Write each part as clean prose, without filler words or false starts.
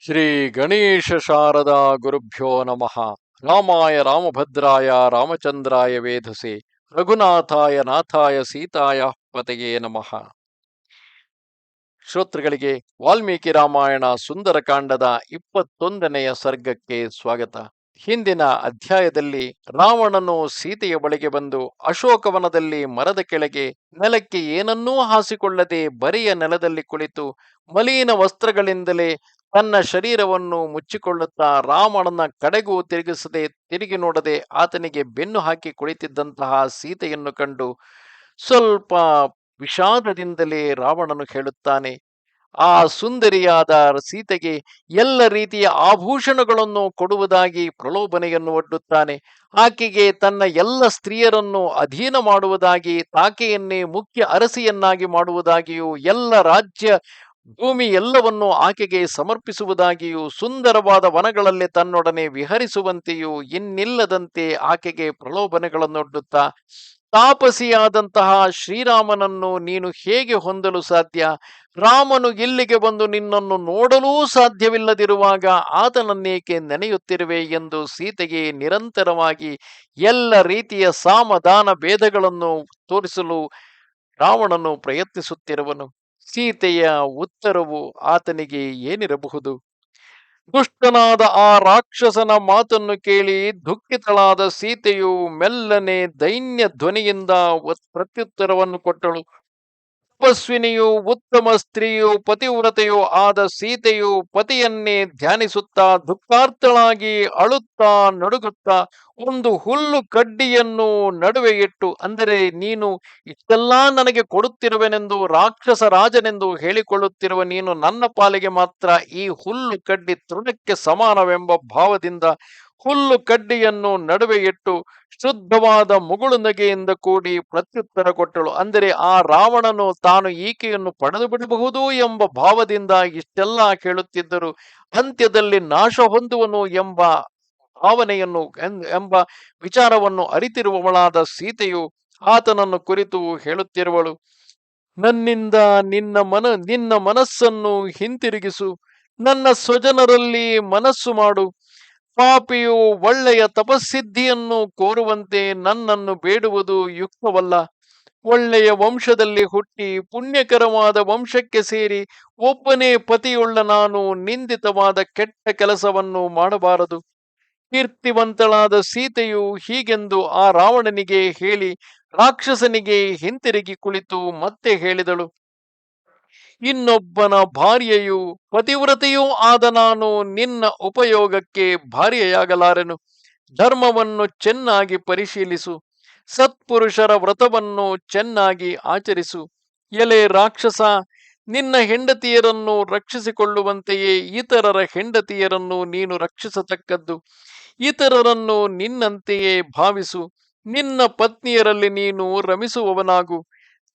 ಶ್ರೀ ಗಣೇಶ ಶಾರದಾ ಗುರುಭ್ಯೋ ನಮಃ. ರಾಮಾಯ ರಾಮಭದ್ರಾಯ ರಾಮಚಂದ್ರಾಯ ವೇಧಸೆ ರಘುನಾಥಾಯ ನಾಥಾಯ ಸೀತಾಯ ಪತೆಯೇ ನಮಃ. ಶ್ರೋತೃಗಳಿಗೆ ವಾಲ್ಮೀಕಿ ರಾಮಾಯಣ ಸುಂದರಕಾಂಡದ 21ನೆಯ ಸರ್ಗಕ್ಕೆ ಸ್ವಾಗತ. ಹಿಂದಿನ ಅಧ್ಯಾಯದಲ್ಲಿ ರಾವಣನು ಸೀತೆಯ ಬಳಿಗೆ ಬಂದು ಅಶೋಕವನದಲ್ಲಿ ಮರದ ಕೆಳಗೆ ನೆಲಕ್ಕೆ ಏನನ್ನೂ ಹಾಸಿಕೊಳ್ಳದೆ ಬರಿಯ ನೆಲದಲ್ಲಿ ಕುಳಿತು ಮಲಿನ ವಸ್ತ್ರಗಳಿಂದಲೇ ತನ್ನ ಶರೀರವನ್ನು ಮುಚ್ಚಿಕೊಳ್ಳುತ್ತಾ ರಾವಣನ ಕಡೆಗೂ ತಿರುಗಿ ನೋಡದೆ ಆತನಿಗೆ ಬೆನ್ನು ಹಾಕಿ ಕುಳಿತಿದ್ದಂತಹ ಸೀತೆಯನ್ನು ಕಂಡು ಸ್ವಲ್ಪ ವಿಷಾದದಿಂದಲೇ ರಾವಣನು ಹೇಳುತ್ತಾನೆ, ಆ ಸುಂದರಿಯಾದ ಸೀತೆಗೆ ಎಲ್ಲ ರೀತಿಯ ಆಭೂಷಣಗಳನ್ನು ಕೊಡುವುದಾಗಿ ಪ್ರಲೋಭನೆಯನ್ನು ಒಡ್ಡುತ್ತಾನೆ. ಆಕೆಗೆ ತನ್ನ ಎಲ್ಲ ಸ್ತ್ರೀಯರನ್ನು ಅಧೀನ ಮಾಡುವುದಾಗಿ, ಆಕೆಯನ್ನೇ ಮುಖ್ಯ ಅರಸಿಯನ್ನಾಗಿ ಮಾಡುವುದಾಗಿಯೂ, ಎಲ್ಲ ರಾಜ್ಯ ಭೂಮಿ ಎಲ್ಲವನ್ನು ಆಕೆಗೆ ಸಮರ್ಪಿಸುವುದಾಗಿಯೂ, ಸುಂದರವಾದ ವನಗಳಲ್ಲಿ ತನ್ನೊಡನೆ ವಿಹರಿಸುವಂತೆಯೂ ಇನ್ನಿಲ್ಲದಂತೆ ಆಕೆಗೆ ಪ್ರಲೋಭನೆಗಳನ್ನೊಡ್ಡುತ್ತಾ, ತಾಪಸಿಯಾದಂತಹ ಶ್ರೀರಾಮನನ್ನು ನೀನು ಹೇಗೆ ಹೊಂದಲು ಸಾಧ್ಯ? ರಾಮನು ಇಲ್ಲಿಗೆ ಬಂದು ನಿನ್ನನ್ನು ನೋಡಲೂ ಸಾಧ್ಯವಿಲ್ಲದಿರುವಾಗ ಆತನನ್ನೇಕೆ ನೆನೆಯುತ್ತಿರುವೆ ಎಂದು ಸೀತೆಗೆ ನಿರಂತರವಾಗಿ ಎಲ್ಲ ರೀತಿಯ ಸಾಮದಾನ ಭೇದಗಳನ್ನು ತೋರಿಸಲು ರಾವಣನು ಪ್ರಯತ್ನಿಸುತ್ತಿರುವನು. ಸೀತೆಯ ಉತ್ತರವು ಆತನಿಗೆ ಏನಿರಬಹುದು? ದುಷ್ಟನಾದ ಆ ರಾಕ್ಷಸನ ಮಾತನ್ನು ಕೇಳಿ ದುಃಖಿತಳಾದ ಸೀತೆಯು ಮೆಲ್ಲನೆ ದೈನ್ಯ ಧ್ವನಿಯಿಂದ ಪ್ರತ್ಯುತ್ತರವನ್ನು ಕೊಟ್ಟಳು. ತಪಸ್ವಿನಿಯು ಉತ್ತಮ ಸ್ತ್ರೀಯು ಪತಿವ್ರತೆಯೂ ಆದ ಸೀತೆಯು ಪತಿಯನ್ನೇ ಧ್ಯಾನಿಸುತ್ತಾ ದುಃಖಾರ್ಥಳಾಗಿ ಅಳುತ್ತಾ ನಡುಗುತ್ತಾ ಒಂದು ಹುಲ್ಲು ಕಡ್ಡಿಯನ್ನು ನಡುವೆ ಇಟ್ಟು, ಅಂದರೆ ನೀನು ಇಷ್ಟೆಲ್ಲಾ ನನಗೆ ಕೊಡುತ್ತಿರುವೆನೆಂದು ರಾಕ್ಷಸ ರಾಜನೆಂದು ಹೇಳಿಕೊಳ್ಳುತ್ತಿರುವ ನೀನು ನನ್ನ ಪಾಲಿಗೆ ಮಾತ್ರ ಈ ಹುಲ್ಲು ಕಡ್ಡಿ ತೃಣಕ್ಕೆ ಸಮಾನವೆಂಬ ಭಾವದಿಂದ ಹುಲ್ಲು ಕಡ್ಡಿಯನ್ನು ನಡುವೆ ಇಟ್ಟು ಶುದ್ಧವಾದ ಮುಗುಳು ನಗೆಯಿಂದ ಕೂಡಿ ಪ್ರತ್ಯುತ್ತರ ಕೊಟ್ಟಳು. ಅಂದರೆ ಆ ರಾವಣನು ತಾನು ಈಕೆಯನ್ನು ಪಡೆದು ಬಿಡಬಹುದು ಎಂಬ ಭಾವದಿಂದ ಇಷ್ಟೆಲ್ಲ ಕೇಳುತ್ತಿದ್ದರು, ಅಂತ್ಯದಲ್ಲಿ ನಾಶ ಹೊಂದುವನು ಎಂಬ ಭಾವನೆಯನ್ನು ಎಂಬ ವಿಚಾರವನ್ನು ಅರಿತಿರುವವಳಾದ ಸೀತೆಯು ಆತನನ್ನು ಕುರಿತು ಹೇಳುತ್ತಿರುವಳು. ನನ್ನಿಂದ ನಿನ್ನ ಮನಸ್ಸನ್ನು ಹಿಂತಿರುಗಿಸು, ನನ್ನ ಸ್ವಜನರಲ್ಲಿ ಮನಸ್ಸು ಮಾಡು. ಪಾಪಿಯು ಒಳ್ಳೆಯ ತಪಸ್ಸಿದ್ಧಿಯನ್ನು ಕೋರುವಂತೆ ನನ್ನನ್ನು ಬೇಡುವುದು ಯುಕ್ತವಲ್ಲ. ಒಳ್ಳೆಯ ವಂಶದಲ್ಲಿ ಹುಟ್ಟಿ ಪುಣ್ಯಕರವಾದ ವಂಶಕ್ಕೆ ಸೇರಿ ಒಬ್ಬನೇ ಪತಿಯುಳ್ಳ ನಾನು ನಿಂದಿತವಾದ ಕೆಟ್ಟ ಕೆಲಸವನ್ನು ಮಾಡಬಾರದು. ಕೀರ್ತಿವಂತಳಾದ ಸೀತೆಯು ಹೀಗೆಂದು ಆ ರಾವಣನಿಗೆ ಹೇಳಿ ರಾಕ್ಷಸನಿಗೆ ಹಿಂತಿರುಗಿ ಕುಳಿತು ಮತ್ತೆ ಹೇಳಿದಳು, ಇನ್ನೊಬ್ಬನ ಭಾರ್ಯೆಯು ಪತಿವ್ರತೆಯೂ ಆದ ನಾನು ನಿನ್ನ ಉಪಯೋಗಕ್ಕೆ ಭಾರ್ಯೆಯಾಗಲಾರೆನು. ಧರ್ಮವನ್ನು ಚೆನ್ನಾಗಿ ಪರಿಶೀಲಿಸು, ಸತ್ಪುರುಷರ ವ್ರತವನ್ನು ಚೆನ್ನಾಗಿ ಆಚರಿಸು. ಎಲೆ ರಾಕ್ಷಸ, ನಿನ್ನ ಹೆಂಡತಿಯರನ್ನು ರಕ್ಷಿಸಿಕೊಳ್ಳುವಂತೆಯೇ ಇತರರ ಹೆಂಡತಿಯರನ್ನು ನೀನು ರಕ್ಷಿಸತಕ್ಕದ್ದು. ಇತರರನ್ನು ನಿನ್ನಂತೆಯೇ ಭಾವಿಸು. ನಿನ್ನ ಪತ್ನಿಯರಲ್ಲಿ ನೀನು ರಮಿಸುವವನಾಗು.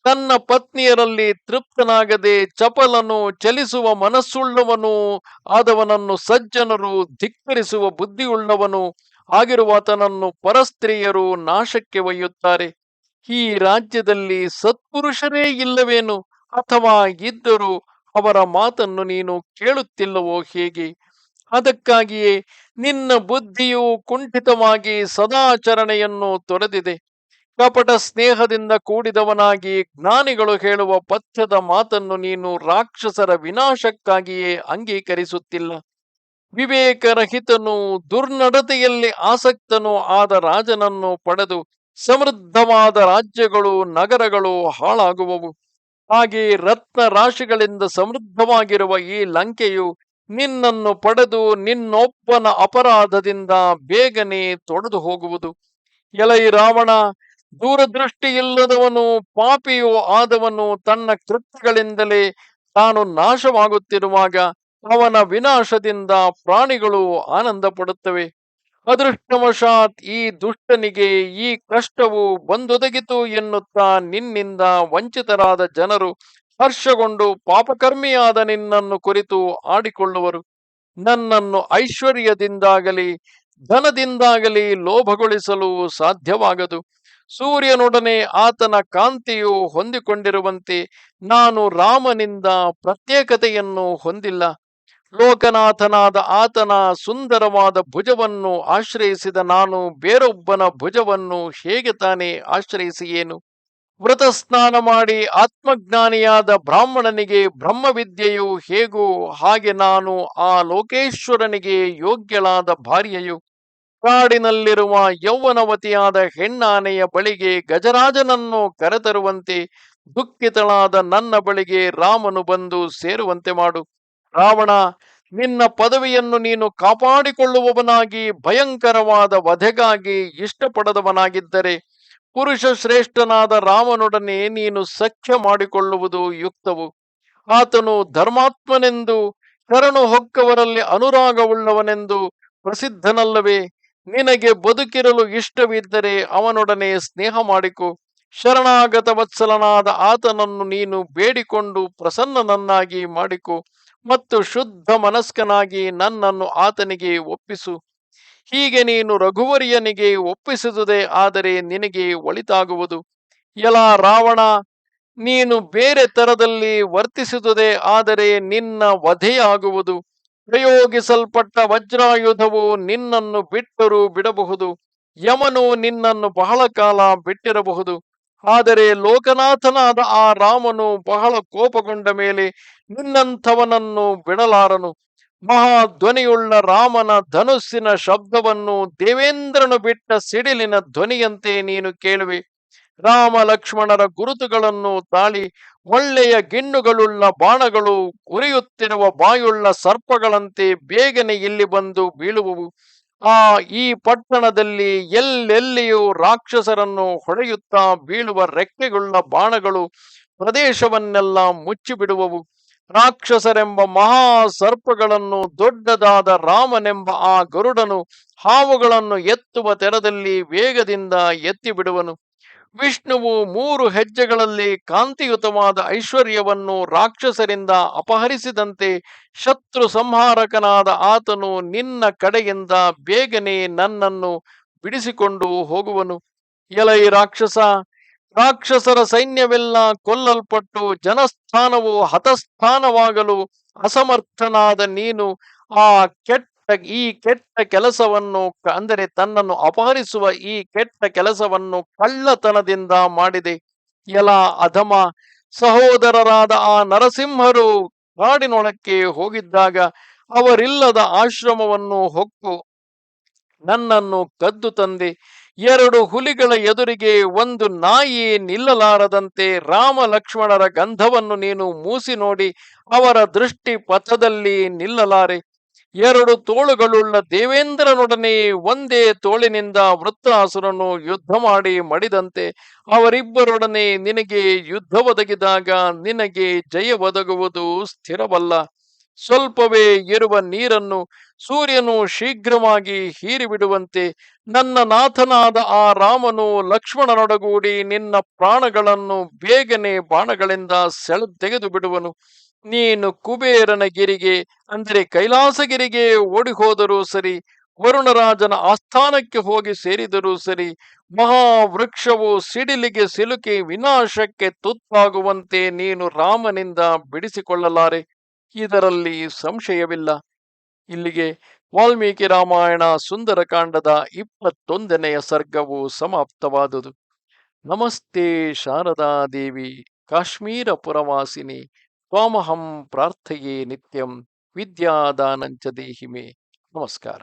ತನ್ನ ಪತ್ನಿಯರಲ್ಲಿ ತೃಪ್ತನಾಗದೆ ಚಪಲನು, ಚಲಿಸುವ ಮನಸ್ಸುಳ್ಳವನು ಆದವನನ್ನು ಸಜ್ಜನರು ಧಿಕ್ಕರಿಸುವ ಬುದ್ಧಿಯುಳ್ಳವನು ಆಗಿರುವಾತನನ್ನು ಪರಸ್ತ್ರೀಯರು ನಾಶಕ್ಕೆ ಒಯ್ಯುತ್ತಾರೆ. ಈ ರಾಜ್ಯದಲ್ಲಿ ಸತ್ಪುರುಷರೇ ಇಲ್ಲವೇನು? ಅಥವಾ ಇದ್ದರೂ ಅವರ ಮಾತನ್ನು ನೀನು ಕೇಳುತ್ತಿಲ್ಲವೋ ಹೇಗೆ? ಅದಕ್ಕಾಗಿಯೇ ನಿನ್ನ ಬುದ್ಧಿಯು ಕುಂಠಿತವಾಗಿ ಸದಾಚರಣೆಯನ್ನು ತೊರೆದಿದೆ. ಕಪಟ ಸ್ನೇಹದಿಂದ ಕೂಡಿದವನಾಗಿ ಜ್ಞಾನಿಗಳು ಹೇಳುವ ಪಥ್ಯದ ಮಾತನ್ನು ನೀನು ರಾಕ್ಷಸರ ವಿನಾಶಕ್ಕಾಗಿಯೇ ಅಂಗೀಕರಿಸುತ್ತಿಲ್ಲ. ವಿವೇಕರಹಿತನೂ ದುರ್ನಡತೆಯಲ್ಲಿ ಆಸಕ್ತನೂ ಆದ ರಾಜನನ್ನು ಪಡೆದು ಸಮೃದ್ಧವಾದ ರಾಜ್ಯಗಳು ನಗರಗಳು ಹಾಳಾಗುವವು. ಹಾಗೆ ರತ್ನ ರಾಶಿಗಳಿಂದ ಸಮೃದ್ಧವಾಗಿರುವ ಈ ಲಂಕೆಯು ನಿನ್ನನ್ನು ಪಡೆದು ನಿನ್ನೊಬ್ಬನ ಅಪರಾಧದಿಂದ ಬೇಗನೆ ತೊಡೆದು ಹೋಗುವುದು. ಎಲೈ ರಾವಣ, ದೂರದೃಷ್ಟಿಯಿಲ್ಲದವನು ಪಾಪಿಯೂ ಆದವನು ತನ್ನ ಕೃತ್ಯಗಳಿಂದಲೇ ತಾನು ನಾಶವಾಗುತ್ತಿರುವಾಗ ಅವನ ವಿನಾಶದಿಂದ ಪ್ರಾಣಿಗಳು ಆನಂದ ಪಡುತ್ತವೆ. ಅದೃಷ್ಟವಶಾತ್ ಈ ದುಷ್ಟನಿಗೆ ಈ ಕಷ್ಟವು ಬಂದೊದಗಿತು ಎನ್ನುತ್ತಾ ನಿನ್ನಿಂದ ವಂಚಿತರಾದ ಜನರು ಹರ್ಷಗೊಂಡು ಪಾಪಕರ್ಮಿಯಾದ ನಿನ್ನನ್ನು ಕುರಿತು ಆಡಿಕೊಳ್ಳುವರು. ನನ್ನನ್ನು ಐಶ್ವರ್ಯದಿಂದಾಗಲಿ ಧನದಿಂದಾಗಲಿ ಲೋಭಗೊಳಿಸಲು ಸಾಧ್ಯವಾಗದು. ಸೂರ್ಯನೊಡನೆ ಆತನ ಕಾಂತಿಯು ಹೊಂದಿಕೊಂಡಿರುವಂತೆ ನಾನು ರಾಮನಿಂದ ಪ್ರತ್ಯೇಕತೆಯನ್ನು ಹೊಂದಿಲ್ಲ. ಲೋಕನಾಥನಾದ ಆತನ ಸುಂದರವಾದ ಭುಜವನ್ನು ಆಶ್ರಯಿಸಿದ ನಾನು ಬೇರೊಬ್ಬನ ಭುಜವನ್ನು ಹೇಗೆ ತಾನೇ ಆಶ್ರಯಿಸಿಯೇನು? ವ್ರತ ಸ್ನಾನ ಮಾಡಿ ಆತ್ಮಜ್ಞಾನಿಯಾದ ಬ್ರಾಹ್ಮಣನಿಗೆ ಬ್ರಹ್ಮವಿದ್ಯೆಯು ಹೇಗೋ ಹಾಗೆ ನಾನು ಆ ಲೋಕೇಶ್ವರನಿಗೆ ಯೋಗ್ಯಳಾದ ಭಾರ್ಯೆಯು. ಕಾಡಿನಲ್ಲಿರುವ ಯೌವನವತಿಯಾದ ಹೆಣ್ಣಾನೆಯ ಬಳಿಗೆ ಗಜರಾಜನನ್ನು ಕರೆತರುವಂತೆ ದುಃಖಿತಳಾದ ನನ್ನ ಬಳಿಗೆ ರಾಮನು ಬಂದು ಸೇರುವಂತೆ ಮಾಡು. ರಾವಣ, ನಿನ್ನ ಪದವಿಯನ್ನು ನೀನು ಕಾಪಾಡಿಕೊಳ್ಳುವವನಾಗಿ ಭಯಂಕರವಾದ ವಧೆಗಾಗಿ ಇಷ್ಟಪಡದವನಾಗಿದ್ದರೆ ಪುರುಷ ಶ್ರೇಷ್ಠನಾದ ರಾಮನೊಡನೆ ನೀನು ಸಖ್ಯ ಮಾಡಿಕೊಳ್ಳುವುದು ಯುಕ್ತವು. ಆತನು ಧರ್ಮಾತ್ಮನೆಂದು ಶರಣು ಹೊಕ್ಕವರಲ್ಲಿ ಅನುರಾಗವುಳ್ಳವನೆಂದು ಪ್ರಸಿದ್ಧನಲ್ಲವೇ? ನಿನಗೆ ಬದುಕಿರಲು ಇಷ್ಟವಿದ್ದರೆ ಅವನೊಡನೆ ಸ್ನೇಹ ಮಾಡಿಕೊ. ಶರಣಾಗತ ವತ್ಸಲನಾದ ಆತನನ್ನು ನೀನು ಬೇಡಿಕೊಂಡು ಪ್ರಸನ್ನನನ್ನಾಗಿ ಮಾಡಿಕೊ ಮತ್ತು ಶುದ್ಧ ಮನಸ್ಕನಾಗಿ ನನ್ನನ್ನು ಆತನಿಗೆ ಒಪ್ಪಿಸು. ಹೀಗೆ ನೀನು ರಘುವರಿಯನಿಗೆ ಒಪ್ಪಿಸುವುದೇ ಆದರೆ ನಿನಗೆ ಒಳಿತಾಗುವುದು. ಎಲ ರಾವಣ, ನೀನು ಬೇರೆ ತರದಲ್ಲಿ ವರ್ತಿಸುವುದೇ ಆದರೆ ನಿನ್ನ ವಧೆಯಾಗುವುದು. ಪ್ರಯೋಗಿಸಲ್ಪಟ್ಟ ವಜ್ರಾಯುಧವು ನಿನ್ನನ್ನು ಬಿಟ್ಟರೂ ಬಿಡಬಹುದು. ಯಮನು ನಿನ್ನನ್ನು ಬಹಳ ಕಾಲ ಬಿಟ್ಟಿರಬಹುದು. ಆದರೆ ಲೋಕನಾಥನಾದ ಆ ರಾಮನು ಬಹಳ ಕೋಪಗೊಂಡ ಮೇಲೆ ನಿನ್ನಂಥವನನ್ನು ಬಿಡಲಾರನು. ಮಹಾಧ್ವನಿಯುಳ್ಳ ರಾಮನ ಧನುಸ್ಸಿನ ಶಬ್ದವನ್ನು ದೇವೇಂದ್ರನು ಬಿಟ್ಟ ಸಿಡಿಲಿನ ಧ್ವನಿಯಂತೆ ನೀನು ಕೇಳುವೆ. ರಾಮ ಲಕ್ಷ್ಮಣರ ಗುರುತುಗಳನ್ನು ತಾಳಿ ಒಳ್ಳೆಯ ಗಿಣ್ಣುಗಳುಳ್ಳ ಬಾಣಗಳು ಉರಿಯುತ್ತಿರುವ ಬಾಯುಳ್ಳ ಸರ್ಪಗಳಂತೆ ಬೇಗನೆ ಇಲ್ಲಿ ಬಂದು ಬೀಳುವುವು. ಈ ಪಟ್ಟಣದಲ್ಲಿ ಎಲ್ಲೆಲ್ಲಿಯೂ ರಾಕ್ಷಸರನ್ನು ಹೊಡೆಯುತ್ತಾ ಬೀಳುವ ರೆಕ್ಕೆಗುಳ್ಳ ಬಾಣಗಳು ಪ್ರದೇಶವನ್ನೆಲ್ಲ ಮುಚ್ಚಿಬಿಡುವವು. ರಾಕ್ಷಸರೆಂಬ ಮಹಾ ಸರ್ಪಗಳನ್ನು ದೊಡ್ಡದಾದ ರಾಮನೆಂಬ ಆ ಗರುಡನು ಹಾವುಗಳನ್ನು ಎತ್ತುವ ತೆರದಲ್ಲಿ ವೇಗದಿಂದ ಎತ್ತಿ ಬಿಡುವನು. ವಿಷ್ಣುವು 3 ಹೆಜ್ಜೆಗಳಲ್ಲಿ ಕಾಂತಿಯುತವಾದ ಐಶ್ವರ್ಯವನ್ನು ರಾಕ್ಷಸರಿಂದ ಅಪಹರಿಸಿದಂತೆ ಶತ್ರು ಸಂಹಾರಕನಾದ ಆತನು ನಿನ್ನ ಕಡೆಯಿಂದ ಬೇಗನೆ ನನ್ನನ್ನು ಬಿಡಿಸಿಕೊಂಡು ಹೋಗುವನು. ಎಲೈ ರಾಕ್ಷಸ, ರಾಕ್ಷಸರ ಸೈನ್ಯವೆಲ್ಲ ಕೊಲ್ಲಲ್ಪಟ್ಟು ಜನಸ್ಥಾನವು ಹತಸ್ಥಾನವಾಗಲು ಅಸಮರ್ಥನಾದ ನೀನು ಆ ಕೆಟ್ಟ ಕೆಲಸವನ್ನು ಅಂದರೆ ತನ್ನನ್ನು ಅಪಹರಿಸುವ ಈ ಕೆಟ್ಟ ಕೆಲಸವನ್ನು ಕಳ್ಳತನದಿಂದ ಮಾಡಿದೆ. ಎಲ ಅಧಮ, ಸಹೋದರರಾದ ಆ ನರಸಿಂಹರು ಕಾಡಿನೊಳಕ್ಕೆ ಹೋಗಿದ್ದಾಗ ಅವರಿಲ್ಲದ ಆಶ್ರಮವನ್ನು ಹೊಕ್ಕು ನನ್ನನ್ನು ಕದ್ದು ತಂದೆ. 2 ಹುಲಿಗಳ ಎದುರಿಗೆ ಒಂದು ನಾಯಿ ನಿಲ್ಲಲಾರದಂತೆ ರಾಮ ಲಕ್ಷ್ಮಣರ ಗಂಧವನ್ನು ನೀನು ಮೂಸಿ ನೋಡಿ ಅವರ ದೃಷ್ಟಿ ಪಥದಲ್ಲಿ ನಿಲ್ಲಲಾರೆ. 2 ತೋಳುಗಳುಳ್ಳ ದೇವೇಂದ್ರನೊಡನೆ ಒಂದೇ ತೋಳಿನಿಂದ ವೃತ್ರಾಸುರನು ಯುದ್ಧ ಮಾಡಿ ಮಡಿದಂತೆ ಅವರಿಬ್ಬರೊಡನೆ ನಿನಗೆ ಯುದ್ಧ ಒದಗಿದಾಗ ನಿನಗೆ ಜಯ ಒದಗುವುದು ಸ್ಥಿರವಲ್ಲ. ಸ್ವಲ್ಪವೇ ಇರುವ ನೀರನ್ನು ಸೂರ್ಯನು ಶೀಘ್ರವಾಗಿ ಹೀರಿಬಿಡುವಂತೆ ನನ್ನ ನಾಥನಾದ ಆ ರಾಮನು ಲಕ್ಷ್ಮಣನೊಡಗೂಡಿ ನಿನ್ನ ಪ್ರಾಣಗಳನ್ನು ಬೇಗನೆ ಬಾಣಗಳಿಂದ ತೆಗೆದು ಬಿಡುವನು. ನೀನು ಕುಬೇರನ ಗಿರಿಗೆ ಅಂದರೆ ಕೈಲಾಸಗಿರಿಗೆ ಓಡಿ ಹೋದರೂ ಸರಿ, ವರುಣರಾಜನ ಆಸ್ಥಾನಕ್ಕೆ ಹೋಗಿ ಸೇರಿದರೂ ಸರಿ, ಮಹಾವೃಕ್ಷವು ಸಿಡಿಲಿಗೆ ಸಿಲುಕಿ ವಿನಾಶಕ್ಕೆ ತುತ್ತಾಗುವಂತೆ ನೀನು ರಾಮನಿಂದ ಬಿಡಿಸಿಕೊಳ್ಳಲಾರೆ. ಇದರಲ್ಲಿ ಸಂಶಯವಿಲ್ಲ. ಇಲ್ಲಿಗೆ ವಾಲ್ಮೀಕಿ ರಾಮಾಯಣ ಸುಂದರಕಾಂಡದ 21ನೆಯ ಸರ್ಗವು ಸಮಾಪ್ತವಾದುದು. ನಮಸ್ತೆ ಶಾರದಾ ದೇವಿ ಕಾಶ್ಮೀರ ಪುರವಾಸಿನಿ ತ್ವಾಮಹಂ ಪ್ರಾರ್ಥಯೇ ನಿತ್ಯಂ ವಿದ್ಯಾದಾನಂಚ ದೇಹಿಮೆ. ನಮಸ್ಕಾರ.